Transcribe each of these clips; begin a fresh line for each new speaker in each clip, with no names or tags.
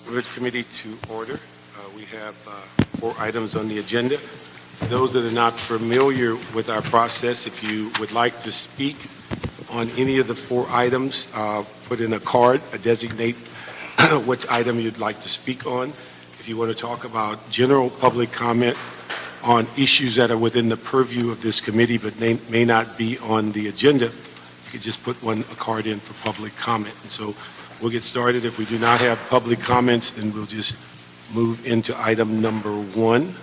Neighborhood Committee to order. We have 4 items on the agenda. For those that are not familiar with our process, if you would like to speak on any of the 4 items, put in a card, designate which item you'd like to speak on. If you want to talk about general public comment on issues that are within the purview of this committee but may not be on the agenda, you could just put a card in for public comment. And so we'll get started. If we do not have public comments, then we'll just move into item number 1.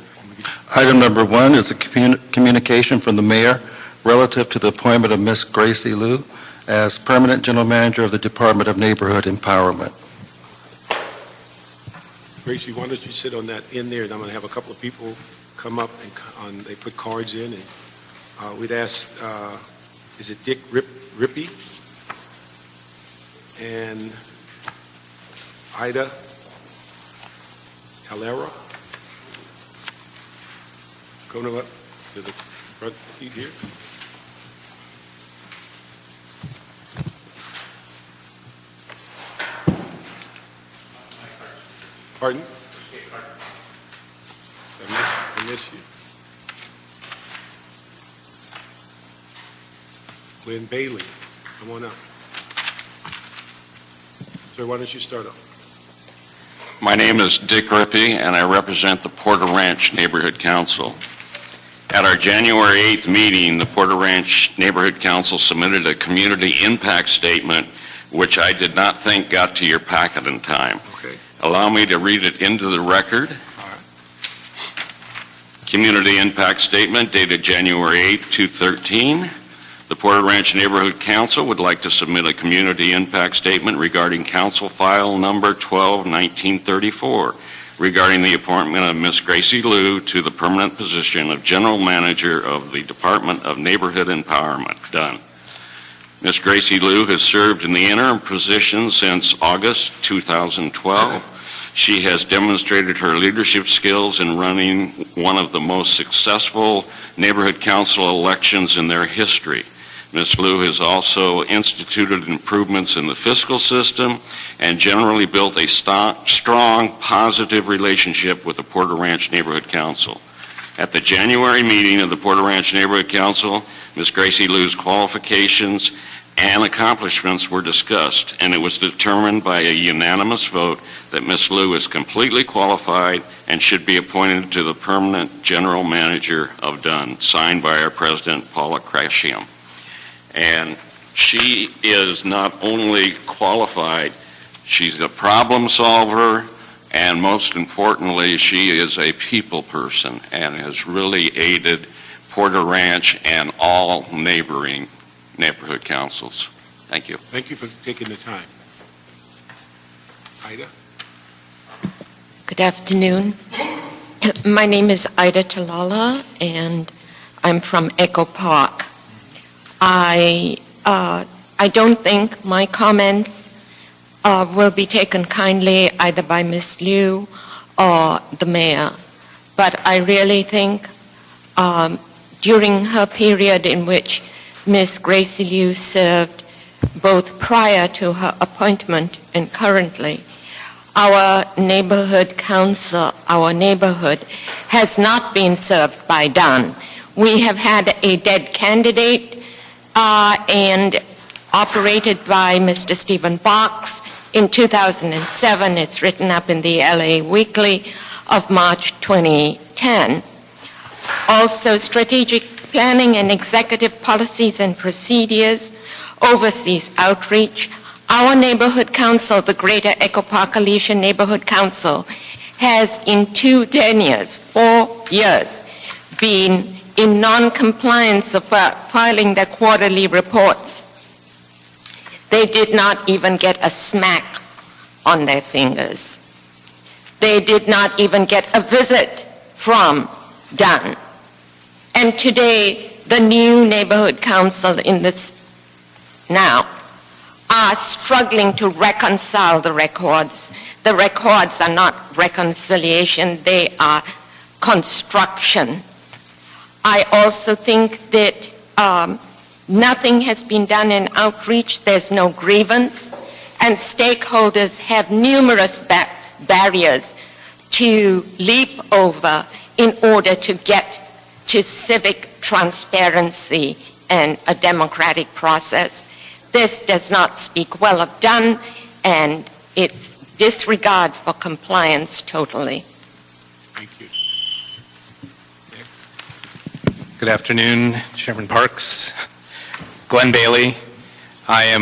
Item number 1 is a communication from the mayor relative to the appointment of Ms. Gracie Liu as permanent general manager of the Department of Neighborhood Empowerment.
Gracie, why don't you sit on that in there, and I'm going to have a couple of people come up and they put cards in, and we'd ask, is it Dick Rippey and Ida Calera? Going up to the front seat here. Pardon? I miss you. Lynn Bailey, come on up. Sir, why don't you start off?
My name is Dick Rippey, and I represent the Porter Ranch Neighborhood Council. At our January 8th meeting, the Porter Ranch Neighborhood Council submitted a community impact statement, which I did not think got to your packet in time.
Okay.
Allow me to read it into the record.
All right.
Community impact statement dated January 8, 2013. The Porter Ranch Neighborhood Council would like to submit a community impact statement regarding Council File Number 12-1934 regarding the appointment of Ms. Gracie Liu to the permanent position of General Manager of the Department of Neighborhood Empowerment. Done. Ms. Gracie Liu has served in the interim position since August 2012. She has demonstrated her leadership skills in running one of the most successful neighborhood council elections in their history. Ms. Liu has also instituted improvements in the fiscal system and generally built a strong, positive relationship with the Porter Ranch Neighborhood Council. At the January meeting of the Porter Ranch Neighborhood Council, Ms. Gracie Liu's qualifications and accomplishments were discussed, and it was determined by a unanimous vote that Ms. Liu is completely qualified and should be appointed to the permanent general manager of Dunn, signed by our president, Paula Krashiam. And she is not only qualified, she's a problem solver, and most importantly, she is a people person and has really aided Porter Ranch and all neighboring neighborhood councils. Thank you.
Thank you for taking the time. Ida?
Good afternoon. My name is Ida Talala, and I'm from Echo Park. I don't think my comments will be taken kindly either by Ms. Liu or the mayor, but I really think during her period in which Ms. Gracie Liu served, both prior to her appointment and currently, our neighborhood council, our neighborhood, has not been served by Dunn. We have had a dead candidate and operated by Mr. Stephen Box in 2007. It's written up in the LA Weekly of March 2010. Also, strategic planning and executive policies and procedures oversees outreach. Our neighborhood council, the Greater Echo Park Alicia Neighborhood Council, has in 2 tenures, 4 years, been in non-compliance of filing their quarterly reports. They did not even get a smack on their fingers. They did not even get a visit from Dunn. And today, the new neighborhood council in this now are struggling to reconcile the records. The records are not reconciliation, they are construction. I also think that nothing has been done in outreach. There's no grievance, and stakeholders have numerous barriers to leap over in order to get to civic transparency and a democratic process. This does not speak well of Dunn, and it's disregard for compliance totally.
Thank you.
Good afternoon, Chairman Parks, Glenn Bailey. I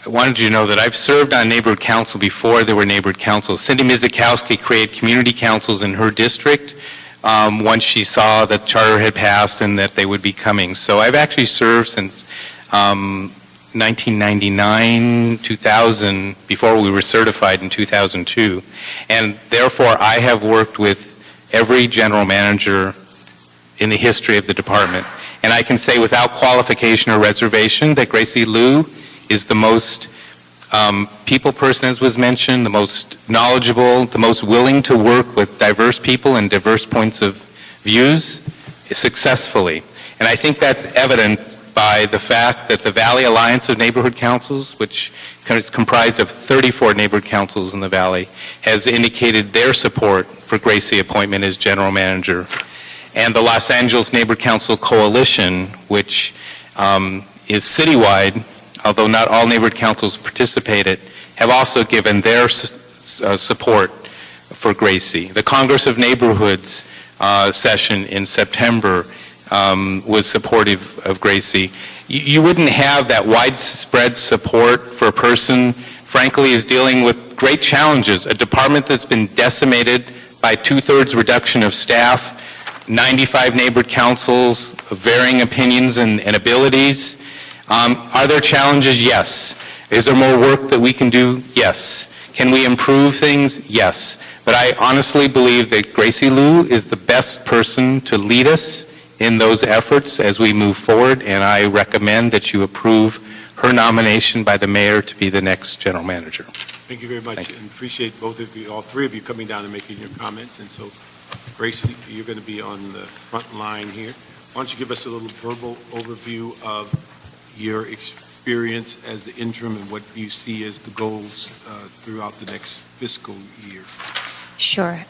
wanted you to know that I've served on neighborhood council before there were neighborhood councils. Cindy Mizikowski created community councils in her district once she saw that charter had passed and that they would be coming. So I've actually served since 1999, 2000, before we were certified in 2002. And therefore, I have worked with every general manager in the history of the department. And I can say without qualification or reservation that Gracie Liu is the most people person, as was mentioned, the most knowledgeable, the most willing to work with diverse people and diverse points of views successfully. And I think that's evident by the fact that the Valley Alliance of Neighborhood Councils, which is comprised of 34 neighborhood councils in the Valley, has indicated their support for Gracie appointment as general manager. And the Los Angeles Neighborhood Council Coalition, which is citywide, although not all neighborhood councils participated, have also given their support for Gracie. The Congress of Neighborhoods session in September was supportive of Gracie. You wouldn't have that widespread support for a person, frankly, is dealing with great challenges. A department that's been decimated by 2/3 reduction of staff, 95 neighborhood councils, varying opinions and abilities. Are there challenges? Yes. Is there more work that we can do? Yes. Can we improve things? Yes. But I honestly believe that Gracie Liu is the best person to lead us in those efforts as we move forward, and I recommend that you approve her nomination by the mayor to be the next general manager.
Thank you very much,
Thank you.
and appreciate both of you, all three of you coming down and making your comments. And so, Grace, you're going to be on the front line here. Why don't you give us a little verbal overview of your experience as the interim and what you see as the goals throughout the next fiscal year?
Sure.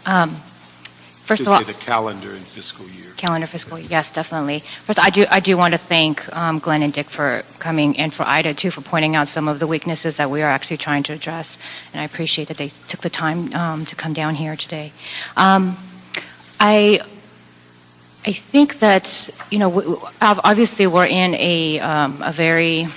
First of
Just
all,
say the calendar and fiscal year.
calendar fiscal, yes, definitely. First, I do want to thank Glenn and Dick for coming, and for Ida too, for pointing out some of the weaknesses that we are actually trying to address. And I appreciate that they took the time to come down here today. I think that, you know, obviously we're in a very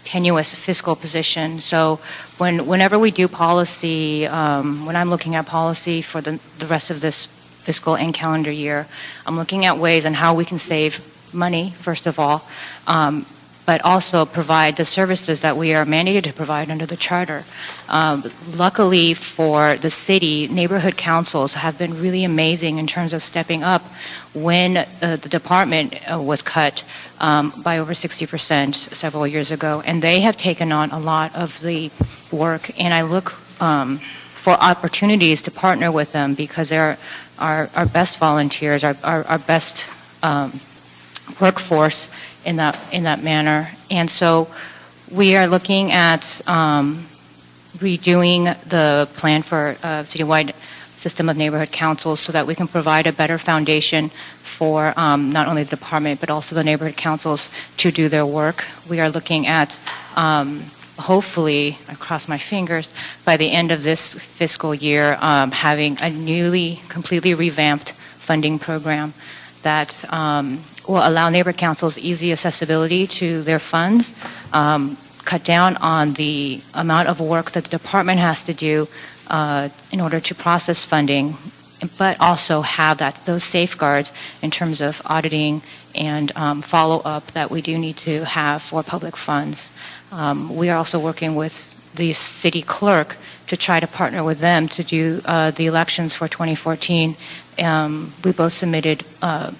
tenuous fiscal position. So whenever we do policy, when I'm looking at policy for the rest of this fiscal and calendar year, I'm looking at ways on how we can save money, first of all, but also provide the services that we are mandated to provide under the charter. Luckily for the city, neighborhood councils have been really amazing in terms of stepping up when the department was cut by over 60% several years ago, and they have taken on a lot of the work, and I look for opportunities to partner with them because they're our best volunteers, our best workforce in that manner. And so we are looking at redoing the plan for a citywide system of neighborhood councils so that we can provide a better foundation for not only the department but also the neighborhood councils to do their work. We are looking at hopefully, I cross my fingers, by the end of this fiscal year having a newly completely revamped funding program that will allow neighborhood councils easy accessibility to their funds, cut down on the amount of work that the department has to do in order to process funding, but also have those safeguards in terms of auditing and follow-up that we do need to have for public funds. We are also working with the city clerk to try to partner with them to do the elections for 2014. We both submitted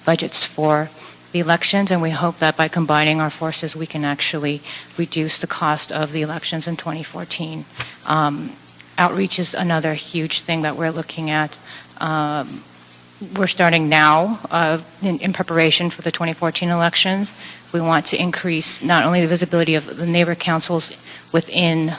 budgets for the elections, and we hope that by combining our forces, we can actually reduce the cost of the elections in 2014. Outreach is another huge thing that we're looking at. We're starting now in preparation for the 2014 elections. We want to increase not only the visibility of the neighbor councils within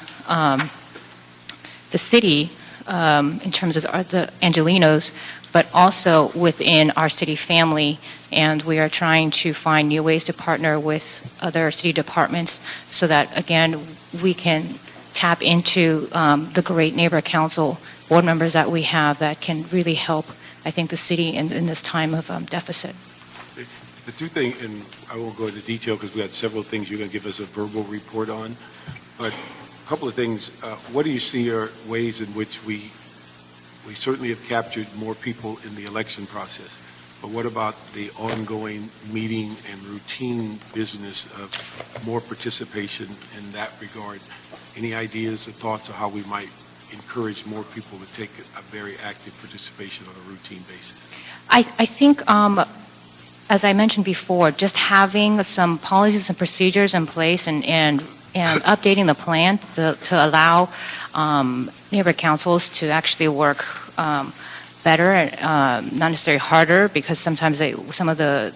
the city, in terms of the Angelinos, but also within our city family. And we are trying to find new ways to partner with other city departments so that, again, we can tap into the great neighborhood council board members that we have that can really help, I think, the city in this time of deficit.
The two things, and I won't go into detail because we got several things you're going to give us a verbal report on, but a couple of things. What do you see are ways in which we certainly have captured more people in the election process, but what about the ongoing meeting and routine business of more participation in that regard? Any ideas or thoughts of how we might encourage more people to take a very active participation on a routine basis?
I think, as I mentioned before, just having some policies and procedures in place and updating the plan to allow neighborhood councils to actually work better, not necessarily harder, because sometimes some of the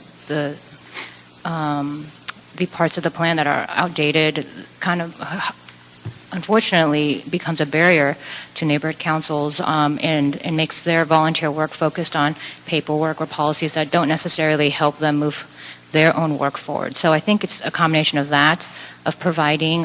parts of the plan that are outdated kind of unfortunately becomes a barrier to neighborhood councils and makes their volunteer work focused on paperwork or policies that don't necessarily help them move their own work forward. So I think it's a combination of that, of providing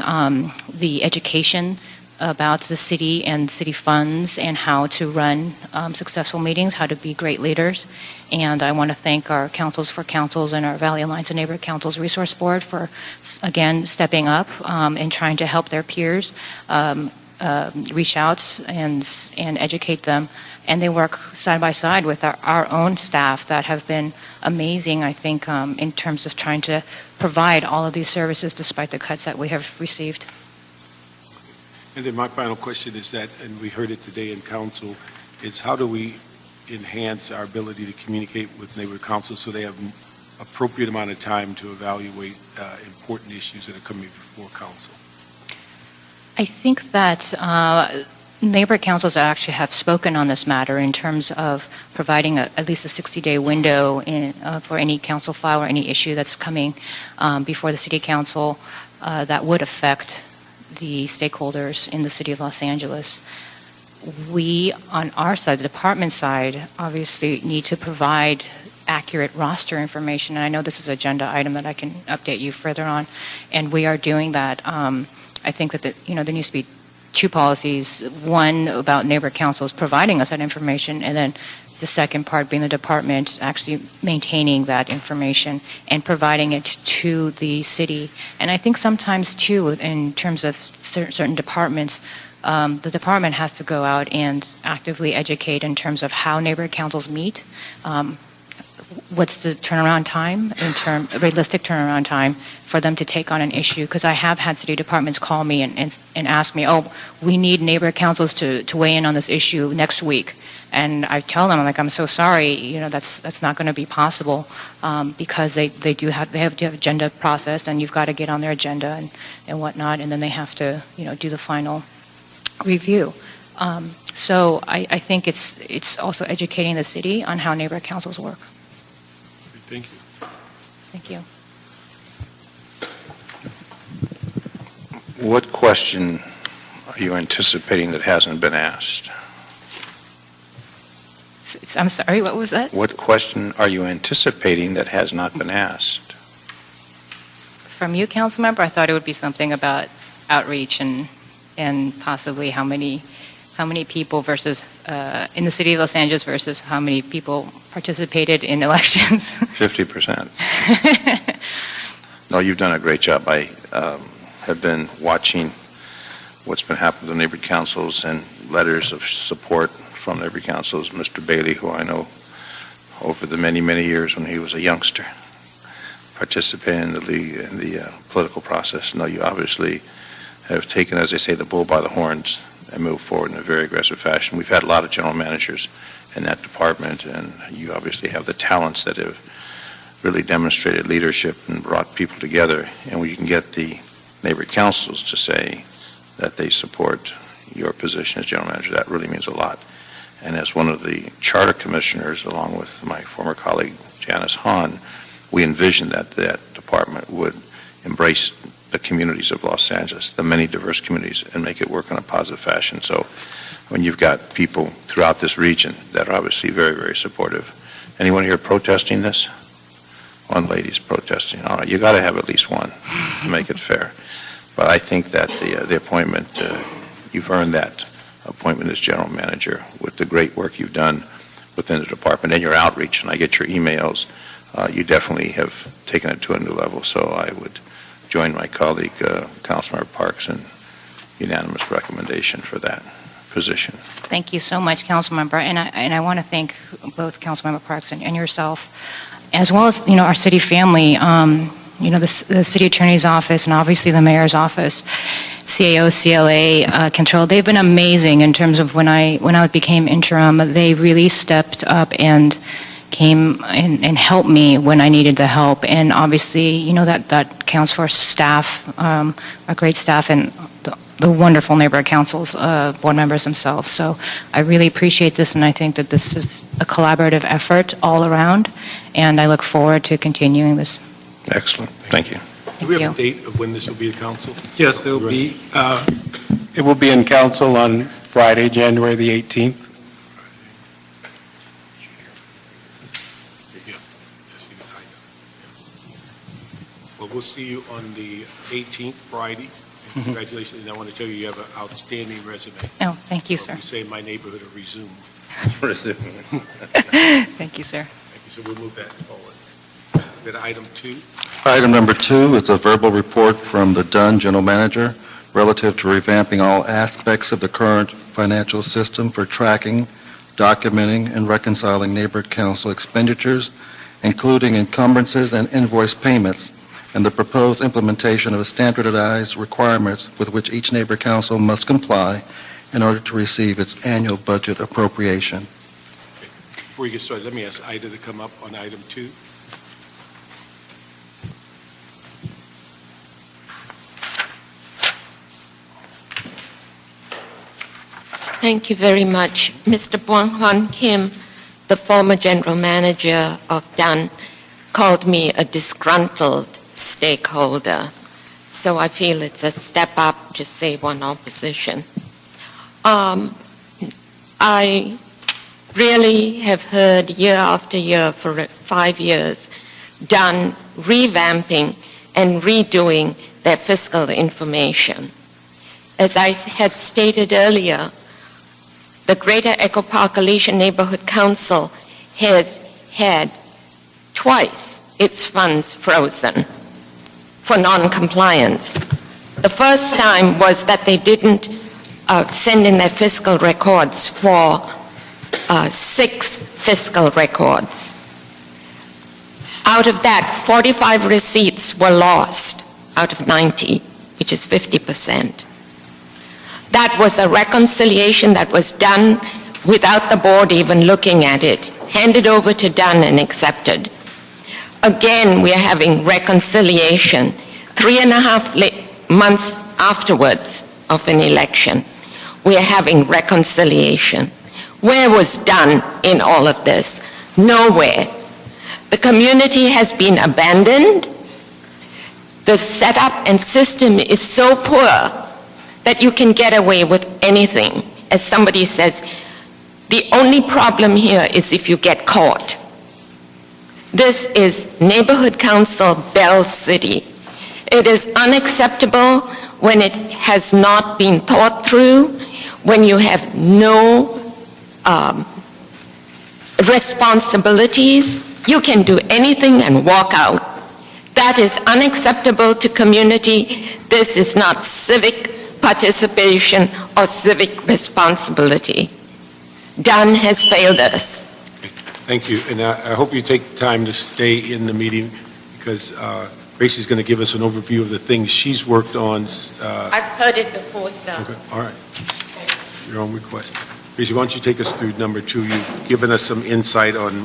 the education about the city and city funds and how to run successful meetings, how to be great leaders. And I want to thank our Councils for Councils and our Valley Alliance and Neighborhood Councils Resource Board for, again, stepping up and trying to help their peers reach out and educate them. And they work side by side with our own staff that have been amazing, I think, in terms of trying to provide all of these services despite the cuts that we have received.
And then my final question is that, and we heard it today in council, is how do we enhance our ability to communicate with neighborhood councils so they have appropriate amount of time to evaluate important issues that are coming before council?
I think that neighborhood councils actually have spoken on this matter in terms of providing at least a 60-day window for any council file or any issue that's coming before the city council that would affect the stakeholders in the city of Los Angeles. We, on our side, the department side, obviously need to provide accurate roster information, and I know this is an agenda item that I can update you further on, and we are doing that. I think that there needs to be two policies, one about neighborhood councils providing us that information, and then the second part being the department actually maintaining that information and providing it to the city. And I think sometimes, too, in terms of certain departments, the department has to go out and actively educate in terms of how neighborhood councils meet, what's the turnaround time, realistic turnaround time for them to take on an issue. Because I have had city departments call me and ask me, we need neighborhood councils to weigh in on this issue next week. And I tell them, I'm so sorry, that's not going to be possible because they have to have agenda process, and you've got to get on their agenda and whatnot, and then they have to do the final review. So I think it's also educating the city on how neighborhood councils work.
Thank you.
Thank you.
What question are you anticipating that hasn't been asked?
I'm sorry, what was that?
What question are you anticipating that has not been asked?
From you, council member, I thought it would be something about outreach and possibly how many people versus in the city of Los Angeles versus how many people participated in elections.
50%. No, you've done a great job. I have been watching what's been happening to neighborhood councils and letters of support from neighborhood councils. Mr. Bailey, who I know over the many, many years when he was a youngster, participating in the political process. No, you obviously have taken, as they say, the bull by the horns and moved forward in a very aggressive fashion. We've had a lot of general managers in that department, and you obviously have the talents that have really demonstrated leadership and brought people together. And when you can get the neighborhood councils to say that they support your position as general manager, that really means a lot. And as one of the charter commissioners, along with my former colleague Janice Hahn, we envisioned that that department would embrace the communities of Los Angeles, the many diverse communities, and make it work in a positive fashion. So when you've got people throughout this region that are obviously very, very supportive. Anyone here protesting this? One lady's protesting. All right, you got to have at least one to make it fair. But I think that the appointment, you've earned that appointment as general manager with the great work you've done within the department and your outreach. And I get your emails. You definitely have taken it to a new level. So I would join my colleague, Councilmember Parks, in unanimous recommendation for that position.
Thank you so much, Councilmember, and I want to thank both Councilmember Parks and yourself, as well as, our city family, the city attorney's office, and obviously the mayor's office, CAO, CLA, Control. They've been amazing in terms of when I became interim. They really stepped up and came and helped me when I needed the help. And obviously, that counts for staff, our great staff, and the wonderful neighborhood councils, board members themselves. So I really appreciate this, and I think that this is a collaborative effort all around, and I look forward to continuing this.
Excellent. Thank you.
Do we have
you.
a date of when this will be to council?
Yes, it will be in council on Friday, January the 18th.
Well, we'll see you on the 18th, Friday. And congratulations, and I want to tell you, you have an outstanding resume.
Oh, thank you, sir.
You say my neighborhood will resume.
Thank you, sir.
Thank you, so we'll move that forward. Then item 2.
Item number 2 is a verbal report from the Dunn General Manager relative to revamping all aspects of the current financial system for tracking, documenting, and reconciling neighborhood council expenditures, including encumbrances and invoice payments, and the proposed implementation of standardized requirements with which each neighborhood council must comply in order to receive its annual budget appropriation.
Before you get started, let me ask Ida to come up on item 2.
Thank you very much. Mr. Bwang-Hwan Kim, the former general manager of Dunn, called me a disgruntled stakeholder. So I feel it's a step up to say one opposition. I really have heard year after year for 5 years Dunn revamping and redoing their fiscal information. As I had stated earlier, the Greater Echo Park Alicia Neighborhood Council has had twice its funds frozen for non-compliance. The first time was that they didn't send in their fiscal records for 6 fiscal records. Out of that, 45 receipts were lost out of 90, which is 50%. That was a reconciliation that was done without the board even looking at it, handed over to Dunn and accepted. Again, we are having reconciliation 3.5 months afterwards of an election. We are having reconciliation. Where was Dunn in all of this? Nowhere. The community has been abandoned. The setup and system is so poor that you can get away with anything. As somebody says, the only problem here is if you get caught. This is Neighborhood Council Bell City. It is unacceptable when it has not been thought through, when you have no responsibilities. You can do anything and walk out. That is unacceptable to community. This is not civic participation or civic responsibility. Dunn has failed us.
Thank you, and I hope you take time to stay in the meeting because Gracie's going to give us an overview of the things she's worked on.
I've heard it before, sir.
Okay, all right. Your own request. Gracie, why don't you take us through number 2? You've given us some insight on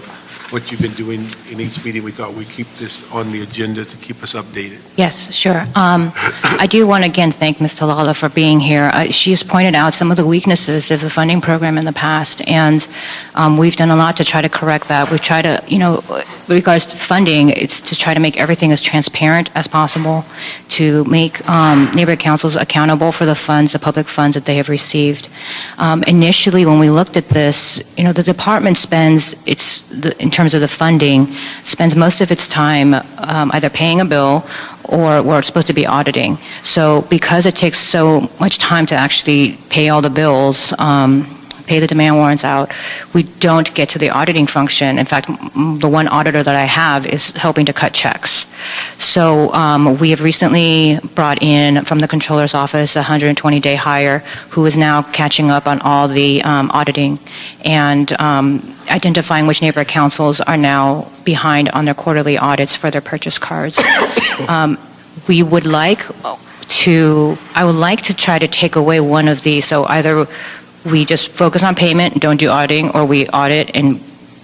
what you've been doing in each meeting. We thought we'd keep this on the agenda to keep us updated.
Yes, sure. I do want to again thank Ms. Talala for being here. She has pointed out some of the weaknesses of the funding program in the past, and we've done a lot to try to correct that. We've tried to, with regards to funding, it's to try to make everything as transparent as possible, to make neighborhood councils accountable for the funds, the public funds that they have received. Initially, when we looked at this, the department spends, in terms of the funding, spends most of its time either paying a bill or we're supposed to be auditing. So because it takes so much time to actually pay all the bills, pay the demand warrants out, we don't get to the auditing function. In fact, the one auditor that I have is helping to cut checks. So we have recently brought in from the controller's office a 120-day hire who is now catching up on all the auditing and identifying which neighborhood councils are now behind on their quarterly audits for their purchase cards. I would like to try to take away one of these. So either we just focus on payment and don't do auditing, or we audit and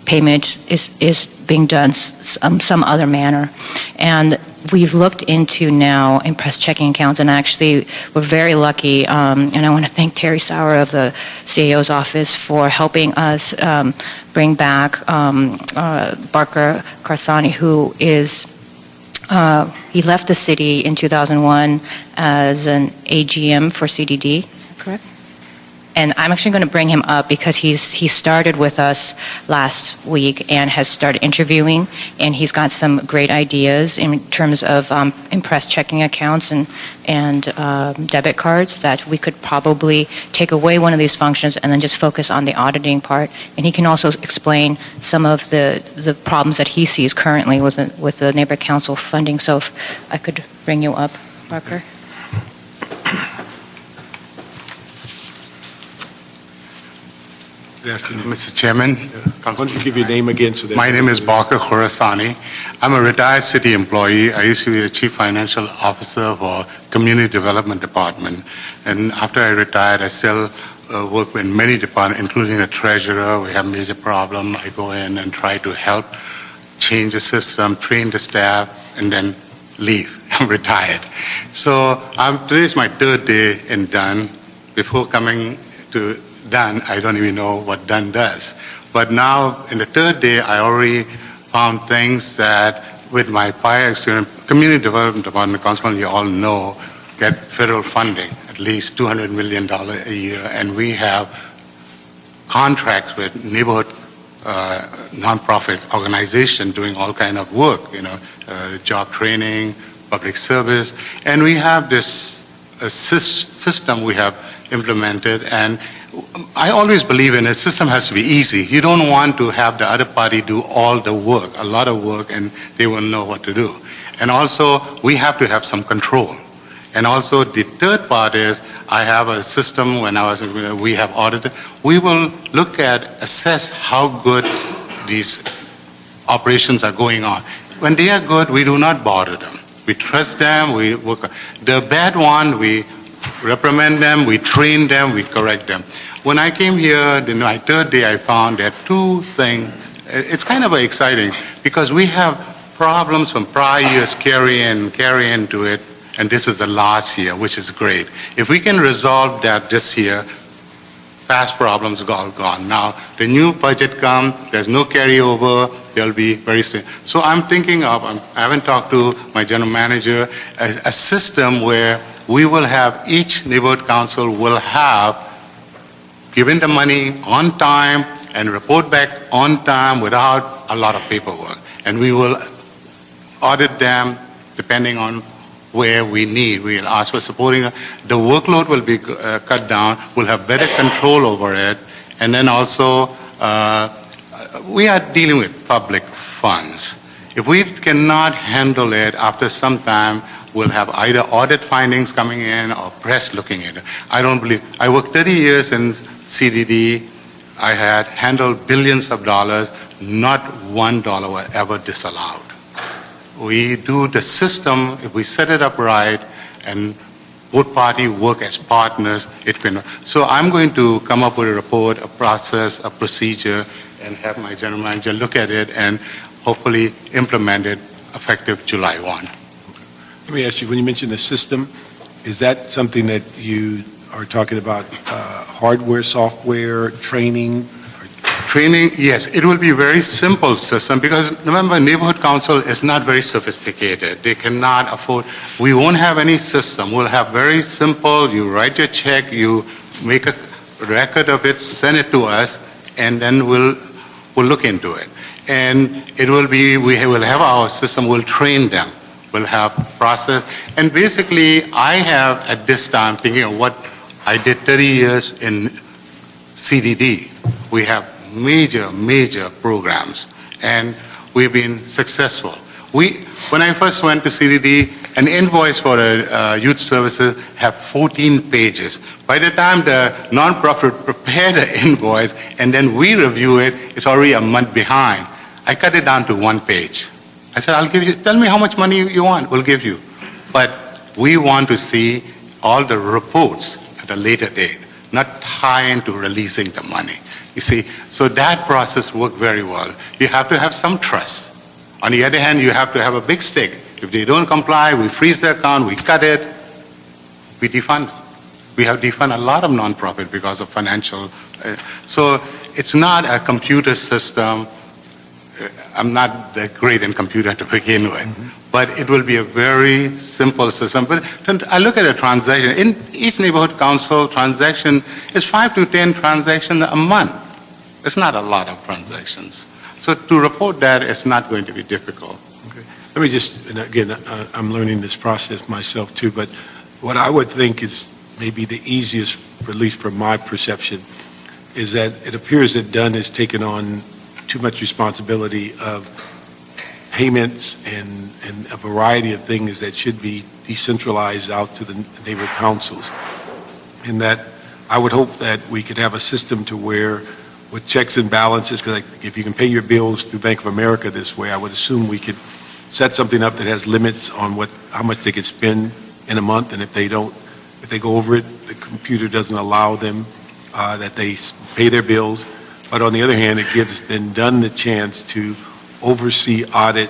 payment is being done some other manner. And we've looked into now impress checking accounts, and actually we're very lucky, and I want to thank Terry Sauer of the CAO's office for helping us bring back Barker Karsani, who is he left the city in 2001 as an AGM for CDD, is that correct? And I'm actually going to bring him up because he started with us last week and has started interviewing, and he's got some great ideas in terms of impress checking accounts and debit cards that we could probably take away one of these functions and then just focus on the auditing part. And he can also explain some of the problems that he sees currently with the neighborhood council funding. So if I could bring you up, Barker.
Good afternoon.
Mr. Chairman,
Why don't you give your name again so that...
my name is Barker Khorasani. I'm a retired city employee. I used to be the Chief Financial Officer for Community Development Department. And after I retired, I still work in many departments, including the treasurer. We have major problem. I go in and try to help change the system, train the staff, and then leave. I'm retired. So today is my third day in Dunn. Before coming to Dunn, I don't even know what Dunn does. But now, in the third day, I already found things that, with my prior experience, Community Development Department, consequently, you all know, get federal funding, at least $200 million a year, and we have contracts with neighborhood nonprofit organizations doing all kind of work, job training, public service, and we have this system we have implemented, and I always believe in a system has to be easy. You don't want to have the other party do all the work, a lot of work, and they won't know what to do. And also, we have to have some control. And also, the third part is, I have a system we have audited. We will look at, assess how good these operations are going on. When they are good, we do not bother them. We trust them, we work. The bad one, we reprimand them, we train them, we correct them. When I came here, my third day, I found that two things. It's kind of exciting because we have problems from prior years carry into it, and this is the last year, which is great. If we can resolve that this year, past problems are all gone. Now, the new budget comes, there's no carryover, they'll be very soon. So I'm thinking of, I haven't talked to my general manager, a system where we will have, each neighborhood council will have given the money on time and report back on time without a lot of paperwork. And we will audit them depending on where we need. We'll ask for supporting. The workload will be cut down. We'll have better control over it. And then also, we are dealing with public funds. If we cannot handle it after some time, we'll have either audit findings coming in or press looking at it. I don't believe. I worked 30 years in CDD. I had handled billions of dollars. Not $1 was ever disallowed. We do the system, if we set it up right, and both parties work as partners, it can. So I'm going to come up with a report, a process, a procedure, and have my general manager look at it and hopefully implement it effective July 1.
Let me ask you, when you mention the system, is that something that you are talking about, hardware, software, training?
Training, yes, it will be a very simple system because remember, neighborhood council is not very sophisticated. They cannot afford, we won't have any system. We'll have very simple, you write your check, you make a record of it, send it to us, and then we'll look into it. And it will be, we will have our system, we'll train them, we'll have process. And basically, I have at this time, thinking of what I did 30 years in CDD. We have major programs, and we've been successful. When I first went to CDD, an invoice for youth services have 14 pages. By the time the nonprofit prepared the invoice and then we review it, it's already a month behind. I cut it down to 1 page. I said, I'll give you, tell me how much money you want, we'll give you. But we want to see all the reports at a later date, not tie into releasing the money. You see, so that process worked very well. You have to have some trust. On the other hand, you have to have a big stick. If they don't comply, we freeze their account, we cut it, we defund them. We have defunded a lot of nonprofit because of financial. So it's not a computer system. I'm not that great in computer to begin with, but it will be a very simple system. But I look at a transaction. In each neighborhood council, transaction is 5 to 10 transactions a month. It's not a lot of transactions. So to report that is not going to be difficult.
Okay. Let me just, and again, I'm learning this process myself too, but what I would think is maybe the easiest, at least from my perception, is that it appears that Dunn has taken on too much responsibility of payments and a variety of things that should be decentralized out to the neighborhood councils. And that I would hope that we could have a system to where with checks and balances, because if you can pay your bills through Bank of America this way, I would assume we could set something up that has limits on how much they could spend in a month, and if they go over it, the computer doesn't allow them, that they pay their bills. But on the other hand, it gives then Dunn the chance to oversee, audit,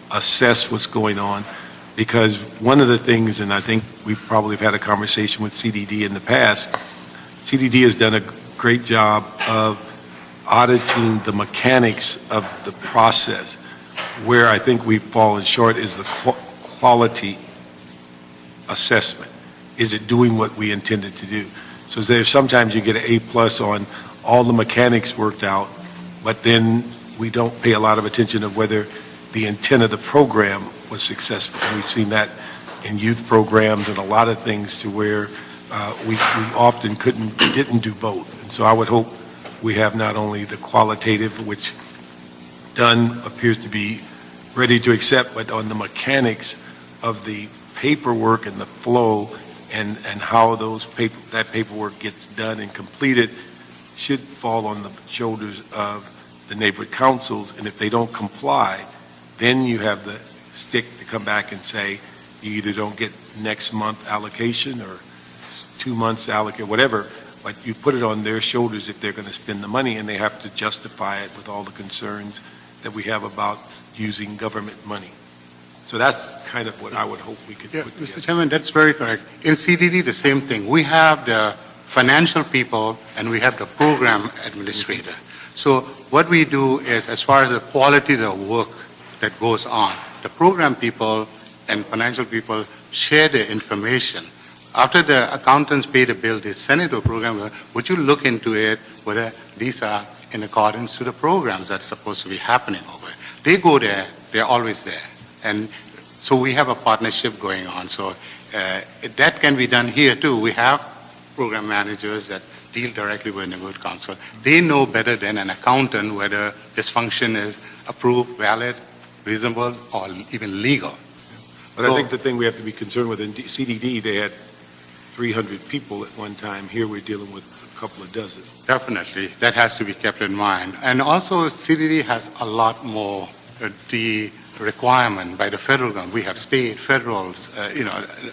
assess what's going on. Because one of the things, and I think we probably have had a conversation with CDD in the past, CDD has done a great job of auditing the mechanics of the process. Where I think we've fallen short is the quality assessment. Is it doing what we intended to do? So there's sometimes you get an A+ on all the mechanics worked out, but then we don't pay a lot of attention of whether the intent of the program was successful. And we've seen that in youth programs and a lot of things to where we often didn't do both. And so I would hope we have not only the qualitative, which Dunn appears to be ready to accept, but on the mechanics of the paperwork and the flow and how that paperwork gets done and completed should fall on the shoulders of the neighborhood councils. And if they don't comply, then you have the stick to come back and say, you either don't get next month allocation or 2 months allocate, whatever, but you put it on their shoulders if they're going to spend the money, and they have to justify it with all the concerns that we have about using government money. So that's kind of what I would hope we could put together.
Mr. Chairman, that's very correct. In CDD, the same thing. We have the financial people and we have the program administrator. So what we do is, as far as the quality of the work that goes on, the program people and financial people share the information. After the accountants pay the bill, they send it to a program. Would you look into it, whether these are in accordance to the programs that's supposed to be happening over there? They go there, they're always there. And so we have a partnership going on. So that can be done here too. We have program managers that deal directly with the neighborhood council. They know better than an accountant whether this function is approved, valid, reasonable, or even legal.
But I think the thing we have to be concerned with, in CDD, they had 300 people at one time. Here we're dealing with a couple of dozen.
Definitely, that has to be kept in mind. And also, CDD has a lot more the requirement by the federal government. We have state, federals,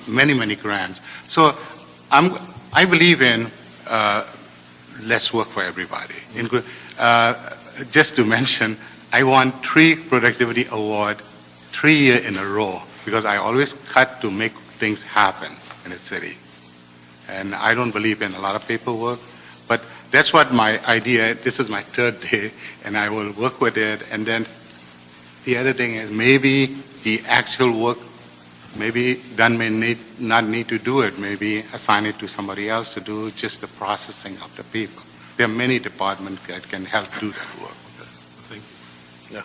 many grants. So I believe in less work for everybody. just to mention, I won 3 productivity award 3 years in a row because I always cut to make things happen in a city. And I don't believe in a lot of paperwork, but that's what my idea, this is my 3rd day, and I will work with it. And then the other thing is maybe the actual work, maybe Dunn may not need to do it, maybe assign it to somebody else to do just the processing of the paper. There are many departments that can help do that work.
Thank you.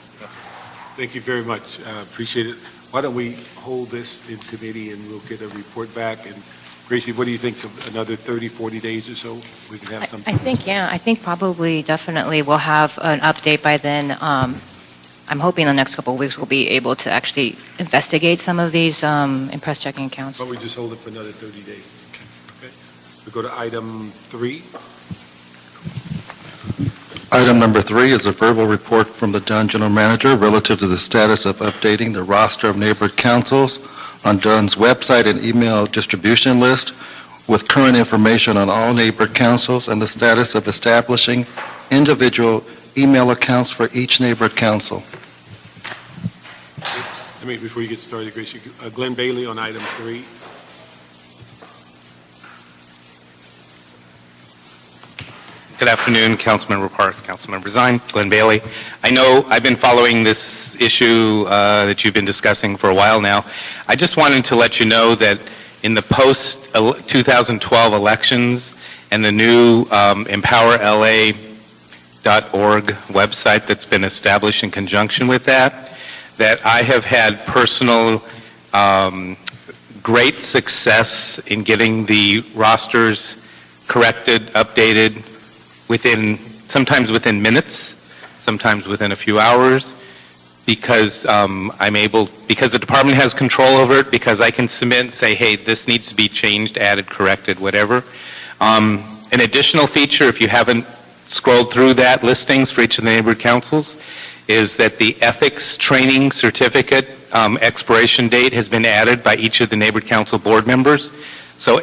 Thank you very much. Appreciate it. Why don't we hold this in committee and we'll get a report back? And Gracie, what do you think of another 30, 40 days or so? We can have something.
I think probably definitely we'll have an update by then. I'm hoping the next couple of weeks we'll be able to actually investigate some of these impress checking accounts.
Why don't we just hold it for another 30 days? Okay. We go to item 3.
Item number 3 is a verbal report from the Dunn General Manager relative to the status of updating the roster of neighborhood councils on Dunn's website and email distribution list with current information on all neighborhood councils and the status of establishing individual email accounts for each neighborhood council.
Before you get started, Gracie, Glenn Bailey on item 3.
Good afternoon, Councilmember Parks, Councilmember Zine, Glenn Bailey. I know I've been following this issue that you've been discussing for a while now. I just wanted to let you know that in the post-2012 elections and the new EmpowerLA.org website that's been established in conjunction with that I have had personal great success in getting the rosters corrected, updated, sometimes within minutes, sometimes within a few hours, because because the department has control over it, because I can submit and say, hey, this needs to be changed, added, corrected, whatever. An additional feature, if you haven't scrolled through that, listings for each of the neighborhood councils, is that the ethics training certificate expiration date has been added by each of the neighborhood council board members. So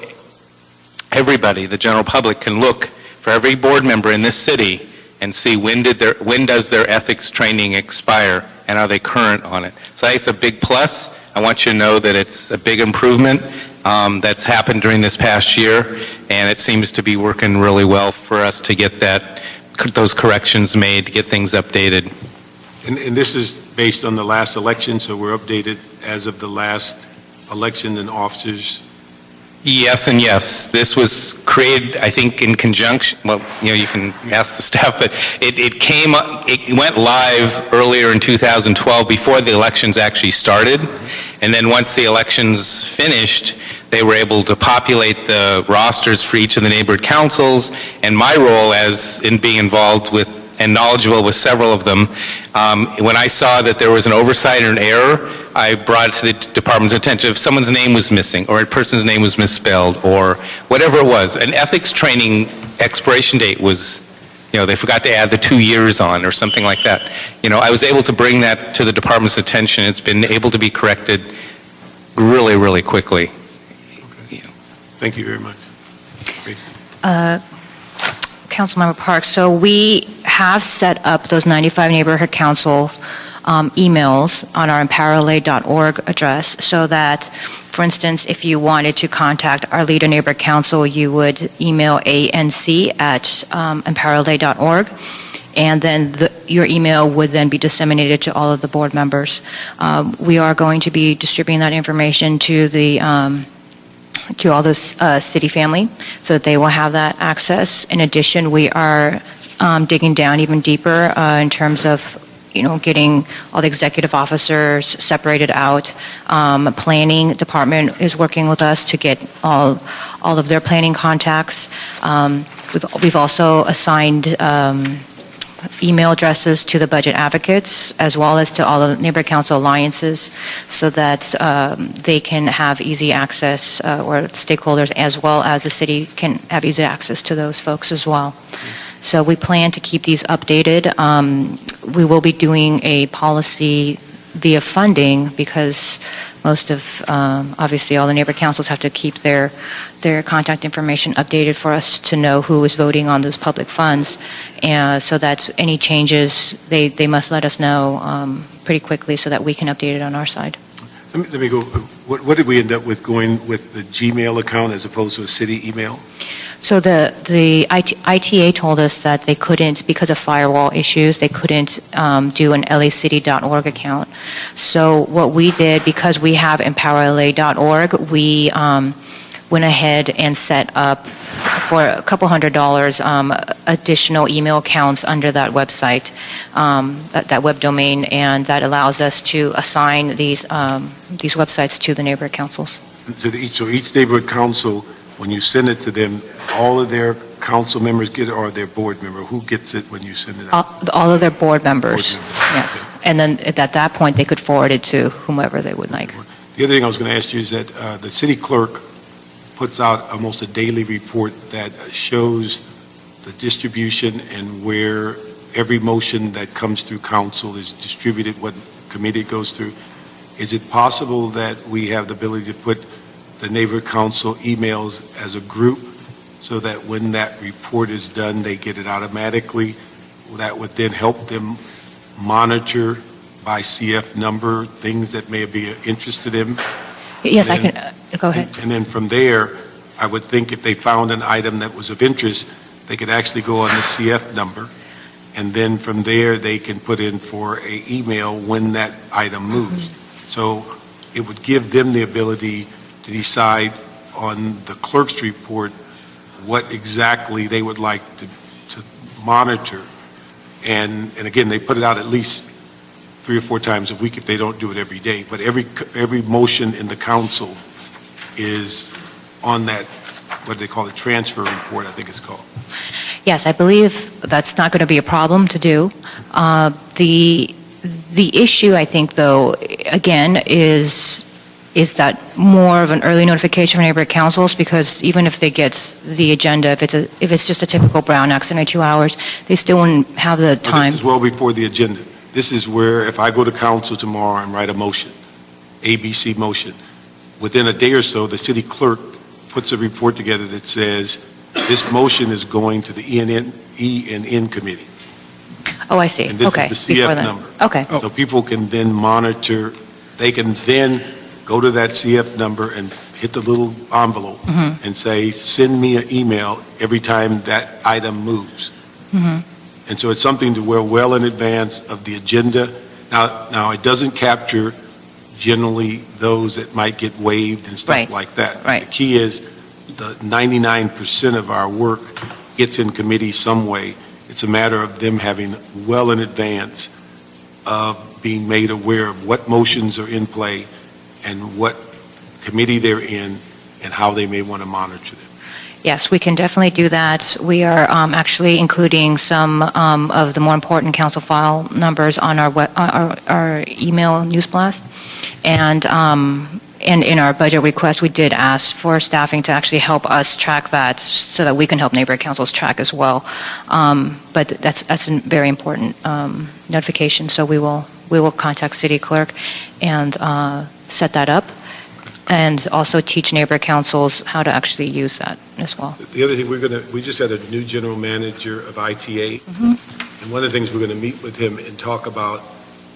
everybody, the general public, can look for every board member in this city and see when does their ethics training expire and are they current on it. So it's a big plus. I want you to know that it's a big improvement that's happened during this past year, and it seems to be working really well for us to get those corrections made, to get things updated.
And this is based on the last election, so we're updated as of the last election and officers.
Yes and yes. This was created, I think, in conjunction, well, you can ask the staff, but it went live earlier in 2012 before the elections actually started. And then once the elections finished, they were able to populate the rosters for each of the neighborhood councils. And my role in being involved with and knowledgeable with several of them, when I saw that there was an oversight or an error, I brought it to the department's attention. If someone's name was missing, or a person's name was misspelled, or whatever it was, an ethics training expiration date was, they forgot to add the 2 years on, or something like that. I was able to bring that to the department's attention. It's been able to be corrected really, really quickly.
Okay. Thank you very much.
Councilmember Parks, so we have set up those 95 neighborhood council emails on our EmpowerLA.org address, so that, for instance, if you wanted to contact our leader neighborhood council, you would email anc@empowerla.org, and then your email would then be disseminated to all of the board members. We are going to be distributing that information to all the city family, so that they will have that access. In addition, we are digging down even deeper in terms of getting all the executive officers separated out. Planning department is working with us to get all of their planning contacts. We've also assigned email addresses to the budget advocates, as well as to all the neighborhood council alliances, so that they can have easy access, or stakeholders as well as the city can have easy access to those folks as well. So we plan to keep these updated. We will be doing a policy via funding, because most of, obviously, all the neighborhood councils have to keep their contact information updated for us to know who is voting on those public funds, and so that any changes, they must let us know pretty quickly so that we can update it on our side.
Let me go, what did we end up with going with the Gmail account as opposed to a city email?
So the ITA told us that they couldn't, because of firewall issues, they couldn't do an lacity.org account. So what we did, because we have empowerla.org, we went ahead and set up for a couple $100 additional email accounts under that website, that web domain, and that allows us to assign these websites to the neighborhood councils.
So each neighborhood council, when you send it to them, all of their council members get it, or their board member? Who gets it when you send it out?
All of their board members,
Board members,
yes.
okay.
And then at that point, they could forward it to whomever they would like.
The other thing I was going to ask you is that the city clerk puts out almost a daily report that shows the distribution and where every motion that comes through council is distributed, what committee it goes through. Is it possible that we have the ability to put the neighborhood council emails as a group so that when that report is done, they get it automatically? That would then help them monitor by CF number things that may be of interest to them.
Yes, I
Then-
can, go ahead.
And then from there, I would think if they found an item that was of interest, they could actually go on the CF number, and then from there, they can put in for a email when that item moves. So it would give them the ability to decide on the clerk's report what exactly they would like to monitor. And again, they put it out at least 3 or 4 times a week if they don't do it every day. But every motion in the council is on that, what do they call it, transfer report, I think it's called.
Yes, I believe that's not going to be a problem to do. The issue, I think, though, again, is that more of an early notification for neighborhood councils, because even if they get the agenda, if it's just a typical Brown Act 72 hours, they still wouldn't have the time.
This is well before the agenda. This is where if I go to council tomorrow and write a motion, ABC motion, within a day or so, the city clerk puts a report together that says, this motion is going to the E&N committee.
Oh, I see.
And this
Okay.
is the
Before
CF
then.
number.
Okay.
So people can then monitor, they can then go to that CF number and hit the little envelope
Mm-hmm.
and say, send me an email every time that item moves.
Mm-hmm.
And so it's something to wear well in advance of the agenda. Now it doesn't capture generally those that might get waived and stuff
Right.
like that.
Right.
The key is the 99% of our work gets in committee some way. It's a matter of them having well in advance of being made aware of what motions are in play and what committee they're in and how they may want to monitor them.
Yes, we can definitely do that. We are actually including some of the more important council file numbers on our email news blast. And in our budget request, we did ask for staffing to actually help us track that so that we can help neighborhood councils track as well. But that's a very important notification, so we will contact city clerk and set that up, and also teach neighborhood councils how to actually use that as well.
The other thing, we just had a new general manager of ITA,
Mm-hmm.
and one of the things we're going to meet with him and talk about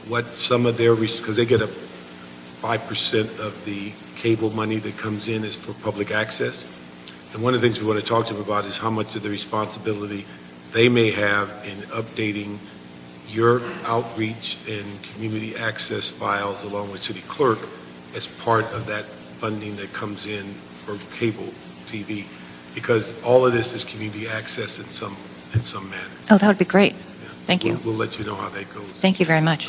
what some of their, because they get a 5% of the cable money that comes in is for public access. And one of the things we want to talk to them about is how much of the responsibility they may have in updating your outreach and community access files along with city clerk as part of that funding that comes in for cable TV, because all of this is community access in some manner.
Oh, that would be great.
Yeah.
Thank you.
We'll let you know how that goes.
Thank you very much.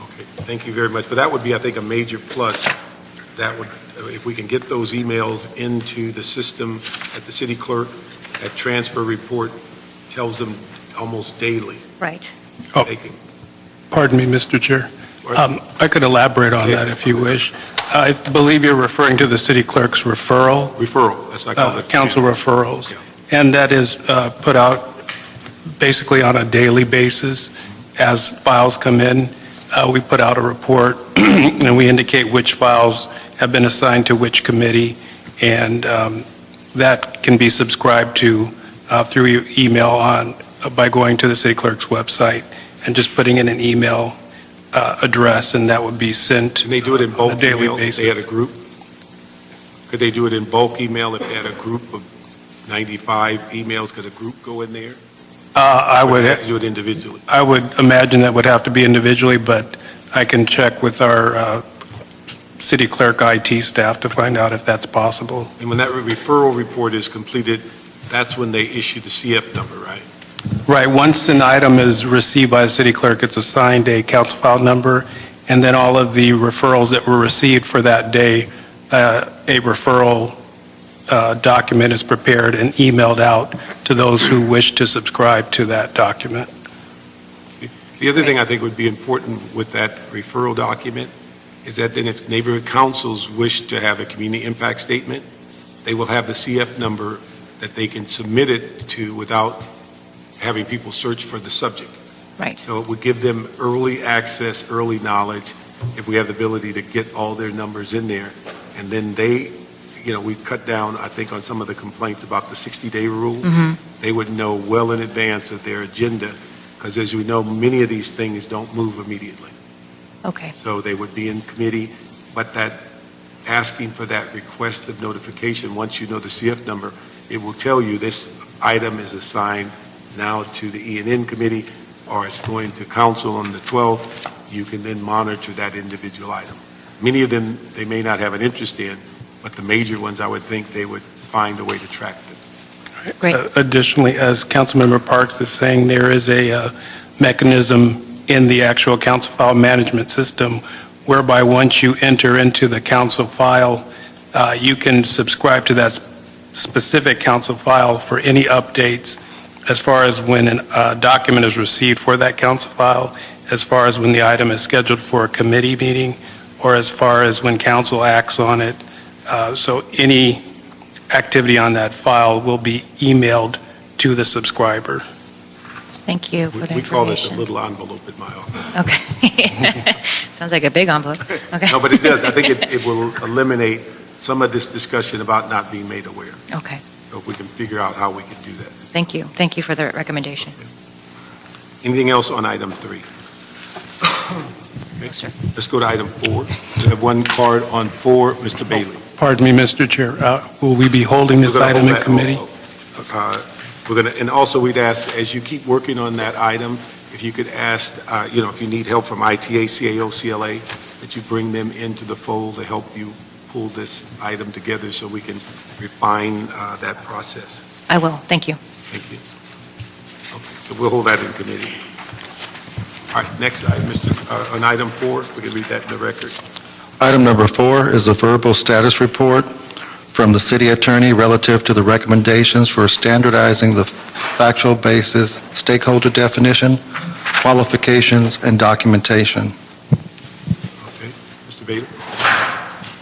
Okay, thank you very much. But that would be, I think, a major plus. That would, if we can get those emails into the system at the city clerk, that transfer report tells them almost daily.
Right.
Oh.
They can-
Pardon me, Mr. Chair. I could elaborate on that if you wish. I believe you're referring to the city clerk's referral,
Referral, that's what I call it.
council referrals.
Yeah.
And that is put out basically on a daily basis as files come in. we put out a report and we indicate which files have been assigned to which committee, and that can be subscribed to through your email by going to the city clerk's website and just putting in an email address, and that would be sent
Can they do it in
on a
bulk
daily
email if
basis.
they had a group? Could they do it in bulk email if they had a group of 95 emails? Could a group go in there?
I
Or
would
they have to do it individually?
I would imagine that would have to be individually, but I can check with our city clerk IT staff to find out if that's possible.
And when that referral report is completed, that's when they issue the CF number, right?
Right, once an item is received by the city clerk, it's assigned a council file number, and then all of the referrals that were received for that day, a referral document is prepared and emailed out to those who wish to subscribe to that document.
The other thing I think would be important with that referral document is that then if neighborhood councils wish to have a community impact statement, they will have the CF number that they can submit it to without having people search for the subject.
Right.
So it would give them early access, early knowledge, if we have the ability to get all their numbers in there. And then they, we cut down, I think, on some of the complaints about the 60-day rule. They would know well in advance of their agenda, because as we know, many of these things don't move immediately.
Okay.
So they would be in committee, but that asking for that request of notification, once you know the CF number, it will tell you this item is assigned now to the E&N committee, or it's going to council on the 12th. You can then monitor that individual item. Many of them, they may not have an interest in, but the major ones, I would think they would find a way to track them.
Great.
Additionally, as Councilmember Parks is saying, there is a mechanism in the actual council file management system whereby once you enter into the council file, you can subscribe to that specific council file for any updates as far as when a document is received for that council file, as far as when the item is scheduled for a committee meeting, or as far as when council acts on it. So any activity on that file will be emailed to the subscriber.
Thank you for the
We call it the
information.
little envelope in my office.
Okay. Sounds like a big envelope. Okay.
No, but it does. I think it will eliminate some of this discussion about not being made aware.
Okay.
So if we can figure out how we can do that.
Thank you. Thank you for the recommendation.
Anything else on item 3?
Yes, sir.
Let's go to item 4. We have one card on 4, Mr. Bailey.
Pardon me, Mr. Chair. Will we be holding this
We're gonna
item
hold
in
that
committee?
also. And also we'd ask, as you keep working on that item, if you could ask, if you need help from ITA, CAO, CLA, that you bring them into the fold to help you pull this item together so we can refine that process.
I will. Thank you.
Thank you. Okay, so we'll hold that in committee. All right, next item, on item 4, we can read that in the record.
Item number 4 is a verbal status report from the city attorney relative to the recommendations for standardizing the factual basis, stakeholder definition, qualifications, and documentation.
Okay, Mr. Bailey?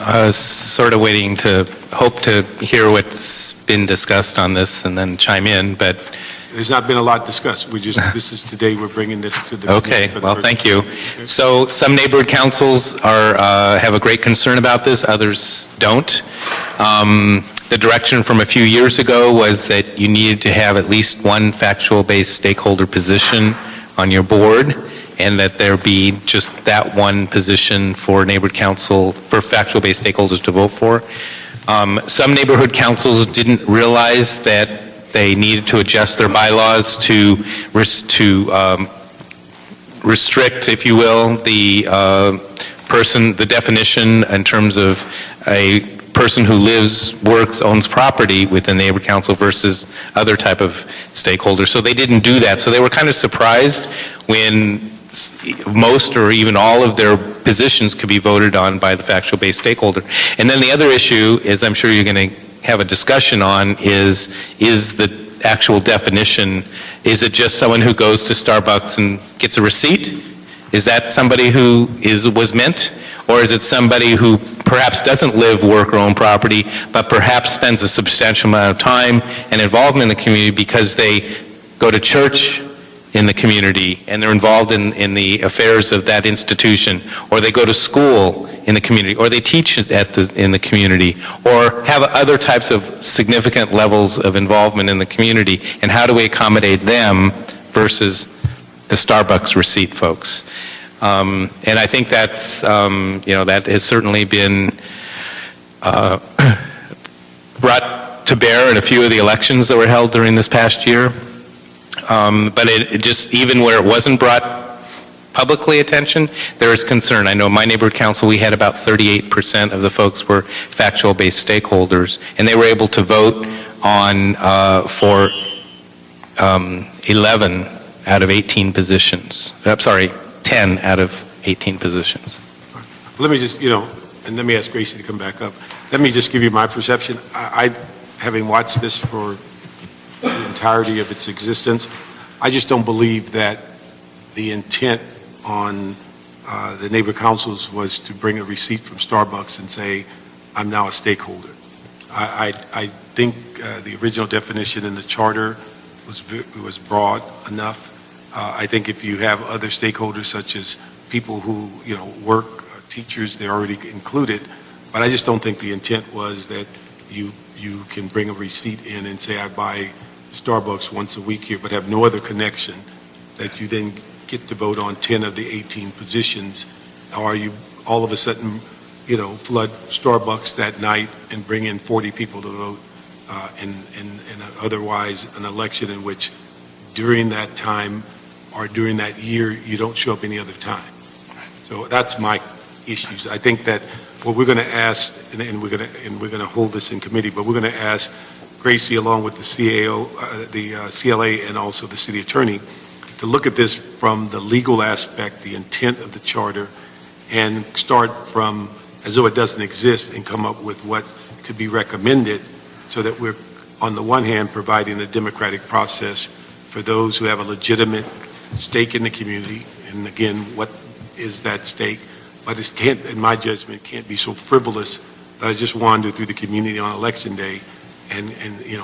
I was sort of waiting to hope to hear what's been discussed on this and then chime in, but
There's not been a lot discussed. This is today, we're bringing this to the.
okay,
for the
well,
first
thank
time.
you.
Okay.
So some neighborhood councils have a great concern about this, others don't. The direction from a few years ago was that you needed to have at least one factual-based stakeholder position on your board, and that there be just that one position for neighborhood council, for factual-based stakeholders to vote for. Some neighborhood councils didn't realize that they needed to adjust their bylaws to restrict, if you will, the definition in terms of a person who lives, works, owns property within the neighborhood council versus other type of stakeholders. So they didn't do that. So they were kind of surprised when most or even all of their positions could be voted on by the factual-based stakeholder. And then the other issue is, I'm sure you're going to have a discussion on, is the actual definition. Is it just someone who goes to Starbucks and gets a receipt? Is that somebody who was meant? Or is it somebody who perhaps doesn't live, work, or own property, but perhaps spends a substantial amount of time and involvement in the community because they go to church, in the community, and they're involved in the affairs of that institution, or they go to school in the community, or they teach in the community, or have other types of significant levels of involvement in the community, and how do we accommodate them versus the Starbucks receipt folks? And I think that's, that has certainly been brought to bear in a few of the elections that were held during this past year. But it just, even where it wasn't brought publicly attention, there is concern. I know in my neighborhood council, we had about 38% of the folks were factual-based stakeholders, and they were able to vote on for 11 out of 18 positions. I'm sorry, 10 out of 18 positions.
Let me just, and let me ask Gracie to come back up. Let me just give you my perception. I having watched this for the entirety of its existence, I just don't believe that the intent on the neighbor councils was to bring a receipt from Starbucks and say, I'm now a stakeholder. I think the original definition in the charter was broad enough. I think if you have other stakeholders such as people who, work, teachers, they're already included. But I just don't think the intent was that you can bring a receipt in and say, I buy Starbucks once a week here, but have no other connection, that you then get to vote on 10 of the 18 positions. Or you all of a sudden, flood Starbucks that night and bring in 40 people to vote in otherwise an election in which during that time or during that year, you don't show up any other time. So that's my issues. I think that what we're going to ask, and we're going to hold this in committee, but we're going to ask Gracie, along with the CLA, and also the city attorney, to look at this from the legal aspect, the intent of the charter, and start from as though it doesn't exist and come up with what could be recommended, so that we're, on the one hand, providing a democratic process for those who have a legitimate stake in the community. And again, what is that stake? But it can't, in my judgment, can't be so frivolous that I just wander through the community on election day and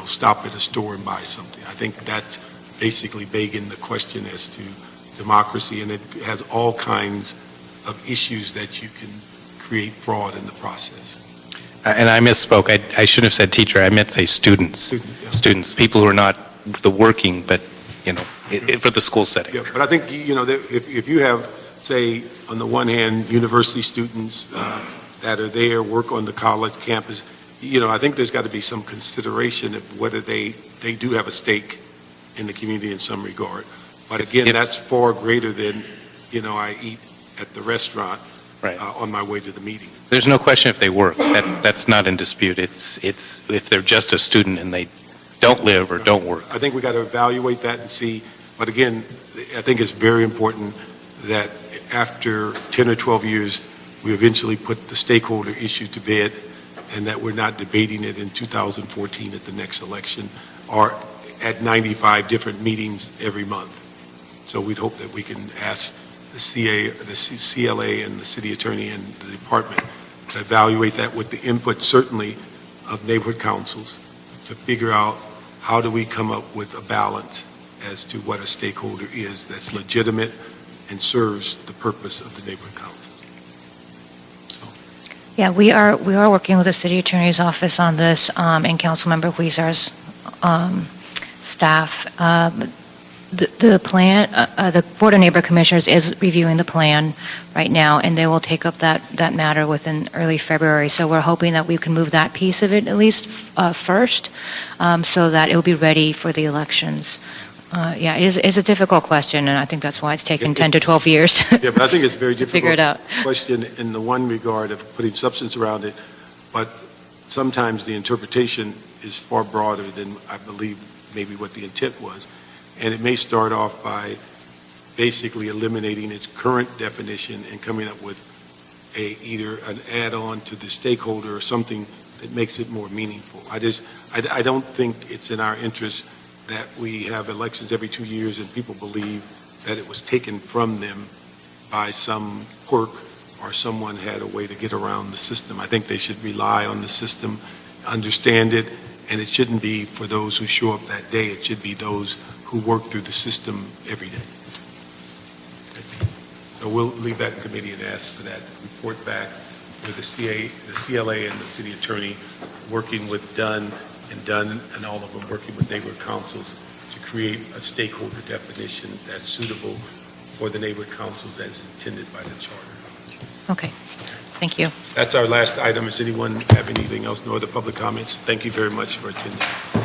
stop at a store and buy something. I think that's basically begging the question as to democracy, and it has all kinds of issues that you can create fraud in the process.
And I misspoke. I shouldn't have said teacher. I meant say students.
Yeah.
Students, people who are not the working, but, for the school setting.
Yeah, but I think, if you have, say, on the one hand, university students that are there, work on the college campus, I think there's got to be some consideration of whether they do have a stake in the community in some regard. But again, that's far greater than, I eat at the restaurant
Right.
On my way to the meeting.
There's no question if they work. That's not in dispute. It's if they're just a student and they don't live or don't work.
I think we got to evaluate that and see. But again, I think it's very important that after 10 or 12 years, we eventually put the stakeholder issue to bed, and that we're not debating it in 2014 at the next election or at 95 different meetings every month. So we'd hope that we can ask the CLA and the city attorney and the department to evaluate that with the input, certainly, of neighborhood councils, to figure out how do we come up with a balance as to what a stakeholder is that's legitimate and serves the purpose of the neighborhood councils.
Yeah, we are working with the city attorney's office on this, and Councilmember Huizar's staff. The plan, the Board of Neighbor Commissioners is reviewing the plan right now, and they will take up that matter within early February. So we're hoping that we can move that piece of it at least first, so that it will be ready for the elections. Yeah, it's a difficult question, and I think that's why it's taken 10 to 12 years
Yeah, but I think it's very
to figure it out.
question in the one regard of putting substance around it, but sometimes the interpretation is far broader than I believe maybe what the intent was. And it may start off by basically eliminating its current definition and coming up with either an add-on to the stakeholder or something that makes it more meaningful. I don't think it's in our interest that we have elections every 2 years and people believe that it was taken from them by some quirk or someone had a way to get around the system. I think they should rely on the system, understand it, and it shouldn't be for those who show up that day. It should be those who work through the system every day. So we'll leave that in committee and ask for that report back with the CLA and the city attorney working with Dunn and all of them working with neighborhood councils to create a stakeholder definition that's suitable for the neighborhood councils as intended by the charter.
Okay, thank you.
That's our last item. Does anyone have anything else? No other public comments? Thank you very much for attending.